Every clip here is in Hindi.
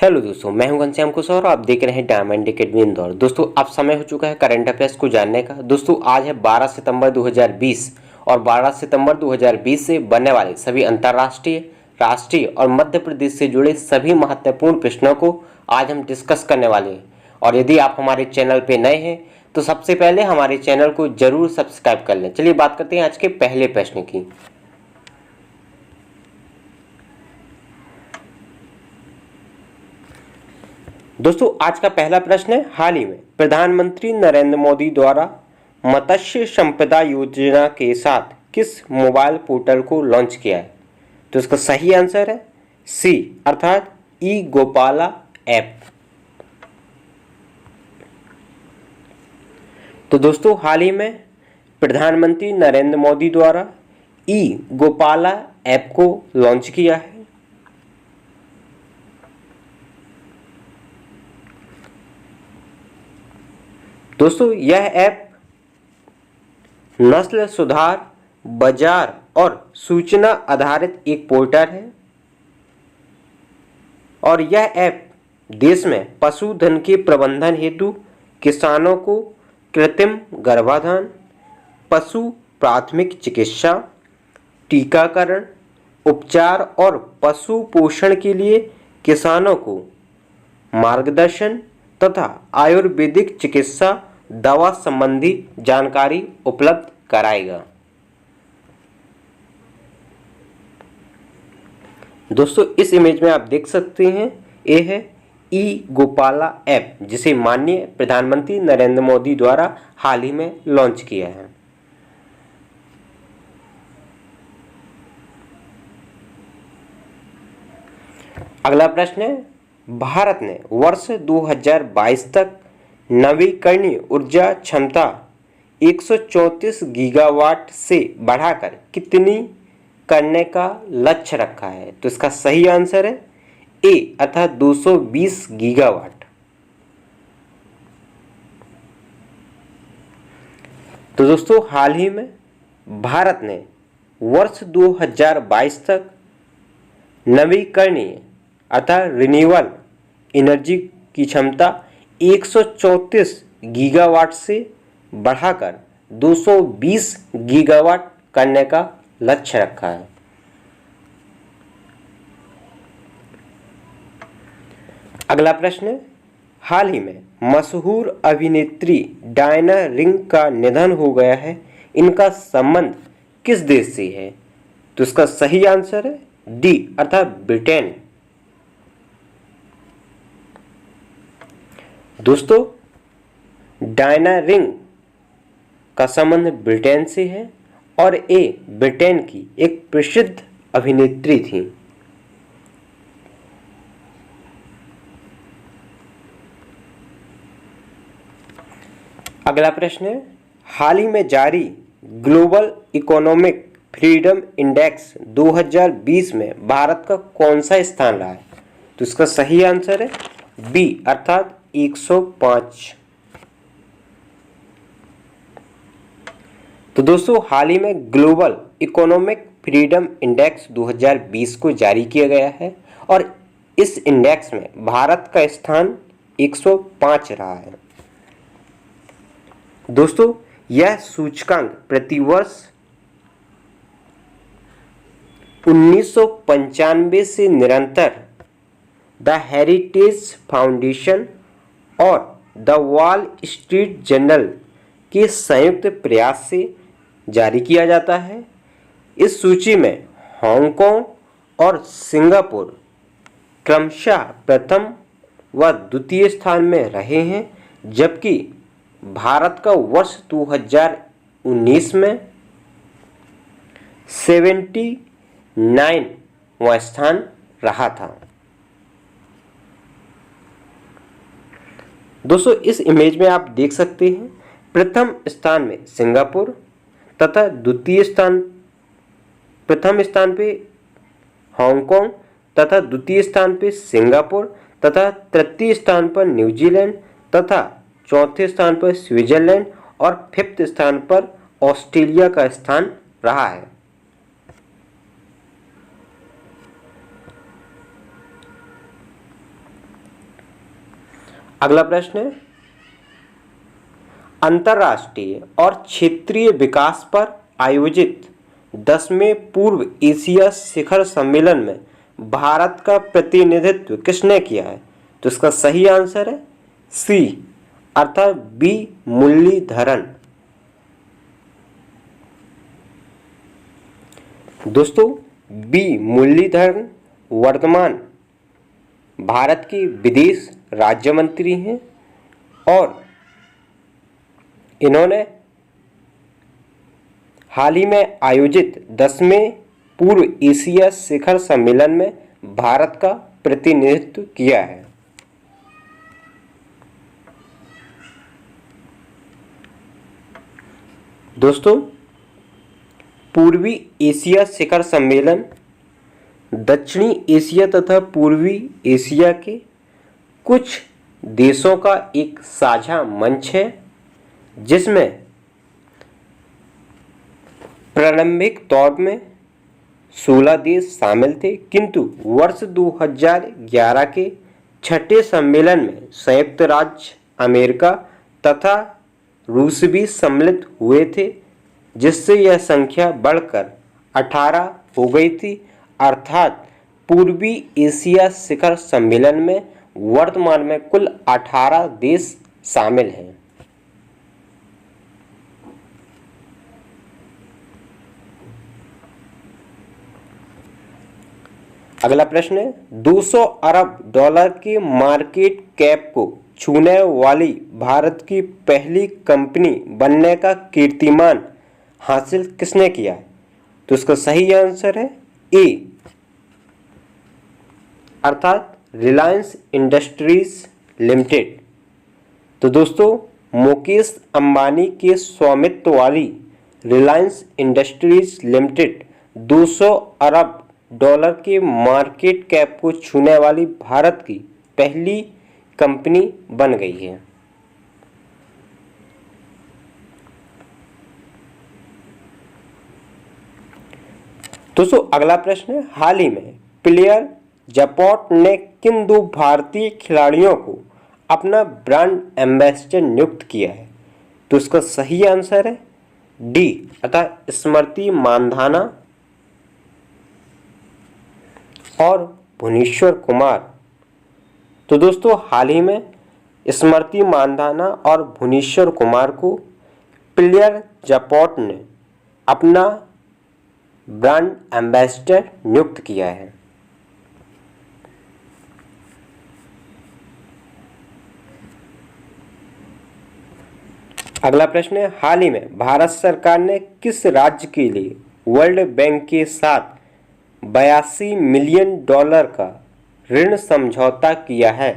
हेलो दोस्तों, मैं हूं घनश्याम कुशवाहा और आप देख रहे हैं डायमंड अकेडमी इंदौर। दोस्तों अब समय हो चुका है करंट अफेयर्स को जानने का। दोस्तों आज है 12 सितंबर 2020 और 12 सितंबर 2020 से बनने वाले सभी अंतर्राष्ट्रीय, राष्ट्रीय और मध्य प्रदेश से जुड़े सभी महत्वपूर्ण प्रश्नों को आज हम डिस्कस करने वाले हैं। और यदि आप हमारे चैनल पर नए हैं तो सबसे पहले हमारे चैनल को जरूर सब्सक्राइब कर लें। चलिए बात करते हैं आज के पहले प्रश्न की। दोस्तों आज का पहला प्रश्न है, हाल ही में प्रधानमंत्री नरेंद्र मोदी द्वारा मत्स्य संपदा योजना के साथ किस मोबाइल पोर्टल को लॉन्च किया है? तो इसका सही आंसर है सी अर्थात ई गोपाला ऐप। तो दोस्तों हाल ही में प्रधानमंत्री नरेंद्र मोदी द्वारा ई गोपाला ऐप को लॉन्च किया है। दोस्तों यह ऐप नस्ल सुधार, बाजार और सूचना आधारित एक पोर्टल है और यह ऐप देश में पशुधन के प्रबंधन हेतु किसानों को कृत्रिम गर्भाधान, पशु प्राथमिक चिकित्सा, टीकाकरण, उपचार और पशु पोषण के लिए किसानों को मार्गदर्शन तथा आयुर्वेदिक चिकित्सा दवा संबंधी जानकारी उपलब्ध कराएगा। दोस्तों इस इमेज में आप देख सकते हैं, ये है ई गोपाला ऐप जिसे माननीय प्रधानमंत्री नरेंद्र मोदी द्वारा हाल ही में लॉन्च किया है। अगला प्रश्न है, भारत ने वर्ष 2022 तक नवीकरणीय ऊर्जा क्षमता 134 गीगावाट से बढ़ाकर कितनी करने का लक्ष्य रखा है? तो इसका सही आंसर है ए अर्थात 220 गीगावाट। तो दोस्तों हाल ही में भारत ने वर्ष 2022 तक नवीकरणीय अर्थात रिन्यूएबल एनर्जी की क्षमता 134 गीगावाट से बढ़ाकर 220 गीगावाट करने का लक्ष्य रखा है। अगला प्रश्न है, हाल ही में मशहूर अभिनेत्री डायना रिंग का निधन हो गया है, इनका संबंध किस देश से है? तो इसका सही आंसर है डी अर्थात ब्रिटेन। दोस्तों डायना रिंग का संबंध ब्रिटेन से है और ये ब्रिटेन की एक प्रसिद्ध अभिनेत्री थी। अगला प्रश्न है, हाल ही में जारी ग्लोबल इकोनॉमिक फ्रीडम इंडेक्स 2020 में भारत का कौन सा स्थान रहा है? तो इसका सही आंसर है बी अर्थात 105। तो दोस्तों हाल ही में ग्लोबल इकोनॉमिक फ्रीडम इंडेक्स 2020 को जारी किया गया है और इस इंडेक्स में भारत का स्थान 105 रहा है। दोस्तों यह सूचकांक प्रतिवर्ष 1995 से निरंतर द हेरिटेज फाउंडेशन और द वॉल स्ट्रीट जर्नल के संयुक्त प्रयास से जारी किया जाता है। इस सूची में हांगकांग और सिंगापुर क्रमशः प्रथम व द्वितीय स्थान में रहे हैं, जबकि भारत का वर्ष 2019 में 79वां स्थान रहा था। दोस्तों इस इमेज में आप देख सकते हैं, प्रथम स्थान में सिंगापुर तथा प्रथम स्थान पे हांगकांग तथा द्वितीय स्थान पे सिंगापुर तथा तृतीय स्थान पर न्यूजीलैंड तथा चौथे स्थान पर स्विट्जरलैंड और फिफ्थ स्थान पर ऑस्ट्रेलिया का स्थान रहा है। अगला प्रश्न है, अंतर्राष्ट्रीय और क्षेत्रीय विकास पर आयोजित 10वें पूर्व एशिया शिखर सम्मेलन में भारत का प्रतिनिधित्व किसने किया है? तो इसका सही आंसर है सी अर्थात बी मुरलीधरन। दोस्तों, बी मुरलीधरन वर्तमान भारत के विदेश राज्य मंत्री हैं और इन्होंने हाल ही में आयोजित 10वें पूर्व एशिया शिखर सम्मेलन में भारत का प्रतिनिधित्व किया है। दोस्तों, पूर्वी एशिया शिखर सम्मेलन दक्षिणी एशिया तथा पूर्वी एशिया के कुछ देशों का एक साझा मंच है, जिसमें प्रारंभिक दौर में 16 देश शामिल थे, किंतु वर्ष 2011 के छठे सम्मेलन में संयुक्त राज्य अमेरिका तथा रूस भी सम्मिलित हुए थे, जिससे यह संख्या बढ़कर 18 हो गई थी। अर्थात पूर्वी एशिया शिखर सम्मेलन में वर्तमान में कुल 18 देश शामिल हैं। अगला प्रश्न है, 200 अरब डॉलर के मार्केट कैप को छूने वाली भारत की पहली कंपनी बनने का कीर्तिमान हासिल किसने किया है? तो इसका सही आंसर है ए अर्थात रिलायंस इंडस्ट्रीज लिमिटेड। तो दोस्तों, मुकेश अंबानी के स्वामित्व वाली रिलायंस इंडस्ट्रीज लिमिटेड 200 अरब डॉलर के मार्केट कैप को छूने वाली भारत की पहली कंपनी बन गई है। दोस्तों, अगला प्रश्न है, हाल ही में प्लेयर जपॉट ने किन दो भारतीय खिलाड़ियों को अपना ब्रांड एम्बेसडर नियुक्त किया है? तो इसका सही आंसर है डी अर्थात स्मृति मानधना और भुवनेश्वर कुमार। तो दोस्तों, हाल ही में स्मृति मानधना और भुवनेश्वर कुमार को प्लेयर जपॉट ने अपना ब्रांड एम्बेसडर नियुक्त किया है। अगला प्रश्न है, हाल ही में भारत सरकार ने किस राज्य के लिए वर्ल्ड बैंक के साथ 82 मिलियन डॉलर का ऋण समझौता किया है?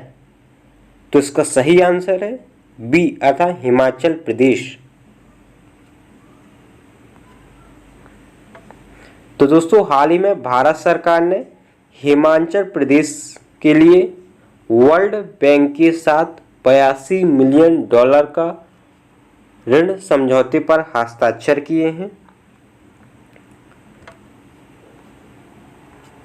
तो इसका सही आंसर है बी अर्थात हिमाचल प्रदेश। तो दोस्तों, हाल ही में भारत सरकार ने हिमाचल प्रदेश के लिए वर्ल्ड बैंक के साथ 82 मिलियन डॉलर का ऋण समझौते पर हस्ताक्षर किए हैं।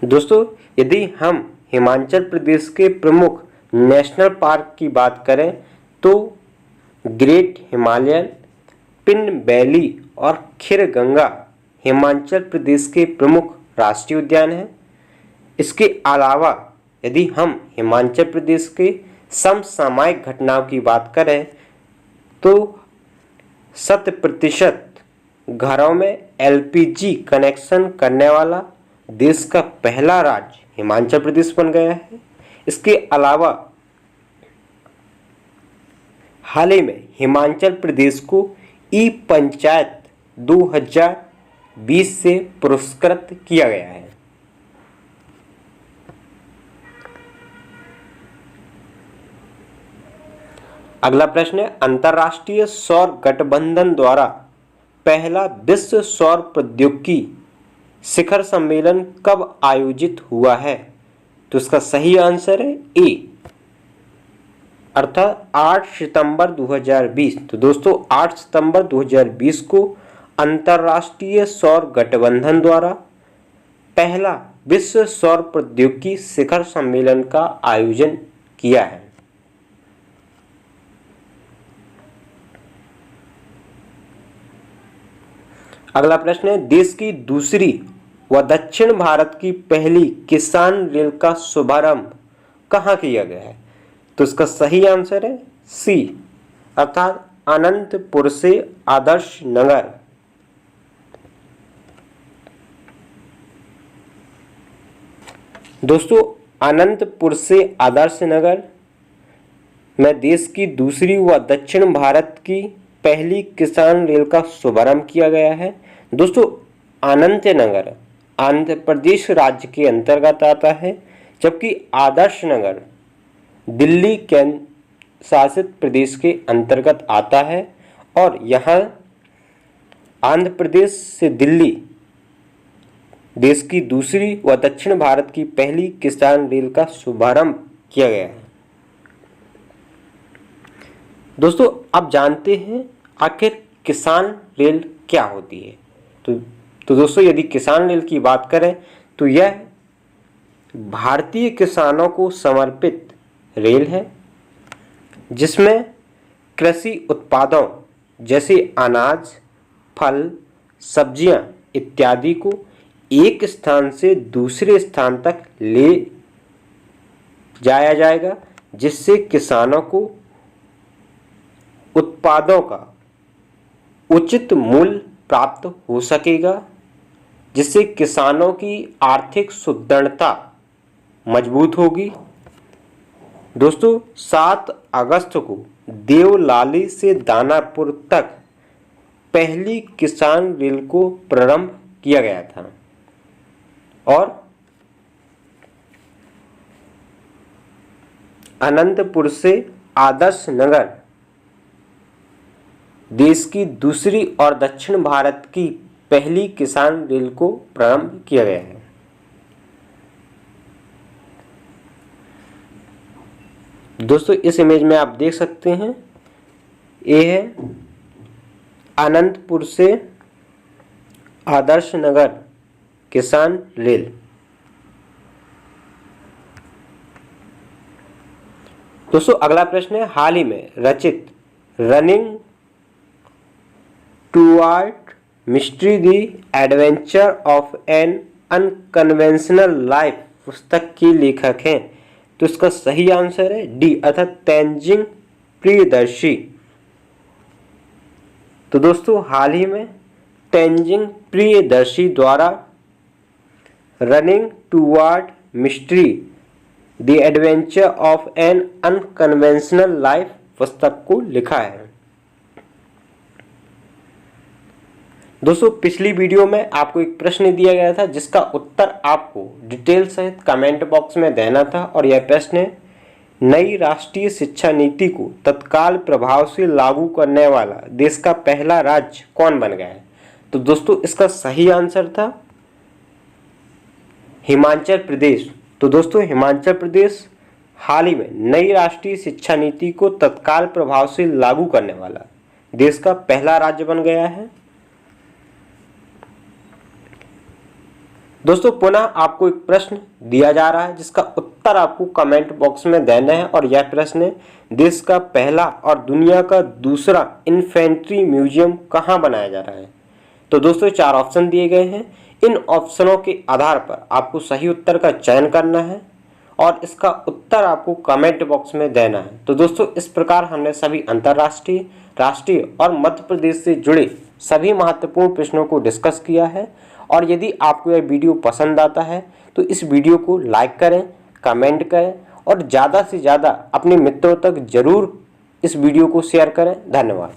दोस्तों, यदि हम हिमाचल प्रदेश के प्रमुख नेशनल पार्क की बात करें तो ग्रेट हिमालयन, पिन वैली और खीर गंगा हिमाचल प्रदेश के प्रमुख राष्ट्रीय उद्यान हैं। इसके अलावा यदि हम हिमाचल प्रदेश के समसामयिक घटनाओं की बात करें तो 100% घरों में LPG कनेक्शन करने वाला देश का पहला राज्य हिमाचल प्रदेश बन गया है। इसके अलावा हाल ही में हिमाचल प्रदेश को ई पंचायत 2020 से पुरस्कृत किया गया है। अगला प्रश्न है, अंतर्राष्ट्रीय सौर गठबंधन द्वारा पहला विश्व सौर प्रौद्योगिकी शिखर सम्मेलन कब आयोजित हुआ है? तो इसका सही आंसर है ए अर्थात 8 सितंबर 2020। तो दोस्तों, 8 सितंबर 2020 को अंतर्राष्ट्रीय सौर गठबंधन द्वारा पहला विश्व सौर प्रौद्योगिकी शिखर सम्मेलन का आयोजन किया है। अगला प्रश्न है, देश की दूसरी व दक्षिण भारत की पहली किसान रेल का शुभारंभ कहाँ किया गया है? तो इसका सही आंसर है सी, अर्थात अनंतपुर से आदर्श नगर। दोस्तों, अनंतपुर से आदर्श नगर में देश की दूसरी व दक्षिण भारत की पहली किसान रेल का शुभारंभ किया गया है। दोस्तों, अनंतनगर आंध्र प्रदेश राज्य के अंतर्गत आता है, जबकि आदर्श नगर दिल्ली केंद्र शासित प्रदेश के अंतर्गत आता है और यहाँ आंध्र प्रदेश से दिल्ली देश की दूसरी व दक्षिण भारत की पहली किसान रेल का शुभारंभ किया गया है। दोस्तों, आप जानते हैं आखिर किसान रेल क्या होती है? तो दोस्तों, यदि किसान रेल की बात करें तो यह भारतीय किसानों को समर्पित रेल है, जिसमें कृषि उत्पादों जैसे अनाज, फल, सब्जियां इत्यादि को एक स्थान से दूसरे स्थान तक ले जाया जाएगा, जिससे किसानों को उत्पादों का उचित मूल्य प्राप्त हो सकेगा, जिससे किसानों की आर्थिक सुदृढ़ता मजबूत होगी। दोस्तों, 7 अगस्त को देवलाली से दानापुर तक पहली किसान रेल को प्रारंभ किया गया था और अनंतपुर से आदर्श नगर देश की दूसरी और दक्षिण भारत की पहली किसान रेल को प्रारंभ किया गया है। दोस्तों, इस इमेज में आप देख सकते हैं, ये है अनंतपुर से आदर्श नगर किसान रेल। दोस्तों, अगला प्रश्न है, हाल ही में रचित running toward mystery the adventure of an unconventional life पुस्तक के लेखक हैं? तो इसका सही आंसर है डी, अर्थात तेनजिंग प्रियदर्शी। तो दोस्तों, हाल ही में तेनजिंग प्रियदर्शी द्वारा running toward mystery the adventure of an unconventional life पुस्तक को लिखा है। दोस्तों, पिछली वीडियो में आपको एक प्रश्न दिया गया था, जिसका उत्तर आपको डिटेल सहित कमेंट बॉक्स में देना था, और यह प्रश्न है, नई राष्ट्रीय शिक्षा नीति को तत्काल प्रभाव से लागू करने वाला देश का पहला राज्य कौन बन गया है? तो दोस्तों, इसका सही आंसर था हिमाचल प्रदेश। तो दोस्तों, हिमाचल प्रदेश हाल ही में नई राष्ट्रीय शिक्षा नीति को तत्काल प्रभाव से लागू करने वाला देश का पहला राज्य बन गया है। दोस्तों, पुनः आपको एक प्रश्न दिया जा रहा है, जिसका उत्तर आपको कमेंट बॉक्स में देना है, और यह प्रश्न है, देश का पहला और दुनिया का दूसरा इन्फेंट्री म्यूजियम कहाँ बनाया जा रहा है? तो दोस्तों, 4 ऑप्शन दिए गए हैं। इन ऑप्शनों के आधार पर आपको सही उत्तर का चयन करना है और इसका उत्तर आपको कमेंट बॉक्स में देना है। तो दोस्तों, इस प्रकार हमने सभी अंतर्राष्ट्रीय, राष्ट्रीय और मध्य प्रदेश से जुड़े सभी महत्वपूर्ण प्रश्नों को डिस्कस किया है। और यदि आपको यह वीडियो पसंद आता है तो इस वीडियो को लाइक करें, कमेंट करें और ज़्यादा से ज़्यादा अपने मित्रों तक जरूर इस वीडियो को शेयर करें। धन्यवाद।